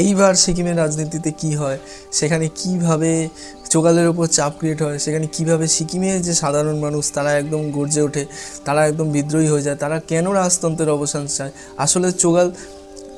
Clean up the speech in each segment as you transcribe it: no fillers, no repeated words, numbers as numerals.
এইবার সিকিমের রাজনীতিতে কি হয়, সেখানে কিভাবে চোগালের ওপর চাপ ক্রিয়েট হয়, সেখানে কিভাবে সিকিমের যে সাধারণ মানুষ তারা একদম গর্জে ওঠে, তারা একদম বিদ্রোহী হয়ে যায়, তারা কেন রাজতন্ত্রের অবসান চায়। আসলে চোগাল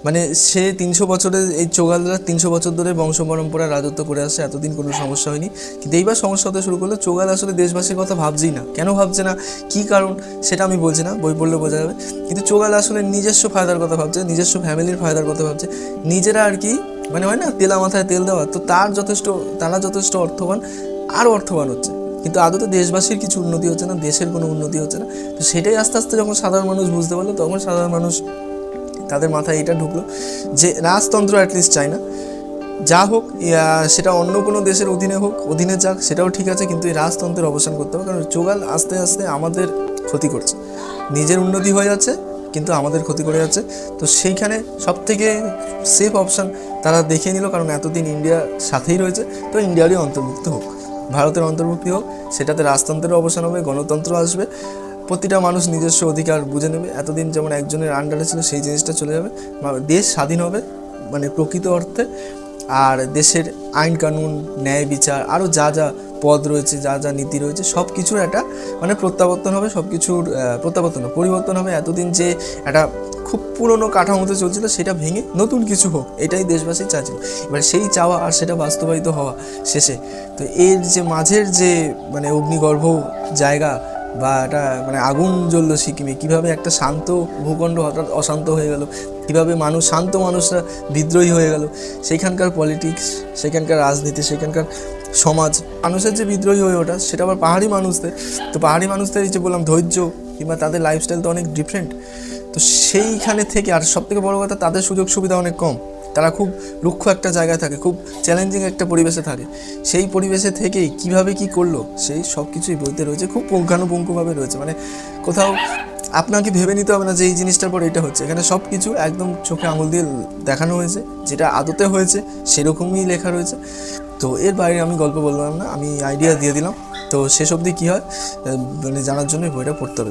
মানে সে 300 বছরের, এই চোগালরা 300 বছর ধরে বংশ পরম্পরা রাজত্ব করে আসছে, এতদিন কোনো সমস্যা হয়নি। কিন্তু এইবার সমস্যা হতে শুরু করলো। চোগাল আসলে দেশবাসীর কথা ভাবছেই না। কেন ভাবছে না, কী কারণ, সেটা আমি বলছি না, বই পড়লে বোঝা যাবে। কিন্তু চোগাল আসলে নিজস্ব ফায়দার কথা ভাবছে, নিজস্ব ফ্যামিলির ফায়দার কথা ভাবছে। নিজেরা আর কি মানে হয় না তেলা মাথায় তেল দেওয়া, তো তারা যথেষ্ট অর্থবান, আরও অর্থবান হচ্ছে, কিন্তু আদতে দেশবাসীর কিছু উন্নতি হচ্ছে না, দেশের কোনো উন্নতি হচ্ছে না। তো সেটাই আস্তে আস্তে যখন সাধারণ মানুষ বুঝতে পারলো, তখন সাধারণ মানুষ তাদের মাথায় এটা ঢুকলো যে রাজতন্ত্র অ্যাটলিস্ট চাই না, যা হোক সেটা অন্য কোনো দেশের অধীনে যাক, সেটাও ঠিক আছে, কিন্তু এই রাজতন্ত্রের অবসান করতে হবে। কারণ চোগাল আস্তে আস্তে আমাদের ক্ষতি করছে, নিজের উন্নতি হয়ে যাচ্ছে কিন্তু আমাদের ক্ষতি করে যাচ্ছে। তো সেইখানে সবথেকে সেফ অপশান তারা দেখিয়ে নিল, কারণ এতদিন ইন্ডিয়ার সাথেই রয়েছে, তো ইন্ডিয়ারই অন্তর্ভুক্ত হোক, ভারতের অন্তর্ভুক্তি হোক, সেটাতে রাজতন্ত্রের অবসান হবে, গণতন্ত্র আসবে, প্রতিটা মানুষ নিজস্ব অধিকার বুঝে নেবে। এতদিন যেমন একজনের আন্ডারে ছিল সেই জিনিসটা চলে যাবে, দেশ স্বাধীন হবে মানে প্রকৃত অর্থে। আর দেশের আইন কানুন, ন্যায় বিচার, আরও যা যা পদ রয়েছে, যা যা নীতি রয়েছে, সব কিছুর একটা মানে প্রত্যাবর্তন হবে, সব কিছুর পরিবর্তন হবে। এতদিন যে একটা খুব পুরনো কাঠামোতে চলছিল, সেটা ভেঙে নতুন কিছু হোক, এটাই দেশবাসী চাইছিল। এবার সেই চাওয়া আর সেটা বাস্তবায়িত হওয়া শেষে, তো এর যে মাঝের যে মানে অগ্নিগর্ভ জায়গা বা একটা মানে আগুন জ্বললো সিকিমে, কীভাবে একটা শান্ত ভূখণ্ড হঠাৎ অশান্ত হয়ে গেল, কীভাবে শান্ত মানুষরা বিদ্রোহী হয়ে গেল, সেইখানকার পলিটিক্স, সেখানকার রাজনীতি, সেখানকার সমাজ, মানুষের যে বিদ্রোহী হয়ে ওঠা, সেটা আবার পাহাড়ি মানুষদের। তো পাহাড়ি মানুষদের এই যে বললাম ধৈর্য কিংবা তাদের লাইফস্টাইল তো অনেক ডিফারেন্ট। তো সেইখানে থেকে আর সবথেকে বড় কথা, তাদের সুযোগ সুবিধা অনেক কম, তারা খুব রুক্ষ একটা জায়গায় থাকে, খুব চ্যালেঞ্জিং একটা পরিবেশে থাকে। সেই পরিবেশে থেকেই কিভাবে কি করলো, সেই সব কিছুই বইতে রয়েছে, খুব পুঙ্খানুপুঙ্খভাবে রয়েছে। মানে কোথাও আপনাকে ভেবে নিতে হবে না যে এই জিনিসটার পর এটা হচ্ছে, এখানে সব কিছু একদম চোখে আঙুল দিয়ে দেখানো হয়েছে, যেটা আদতে হয়েছে সেরকমই লেখা রয়েছে। তো এর বাইরে আমি গল্প বললাম না, আমি আইডিয়া দিয়ে দিলাম। তো শেষ অবধি কী হয় মানে জানার জন্য বইটা পড়তে হবে।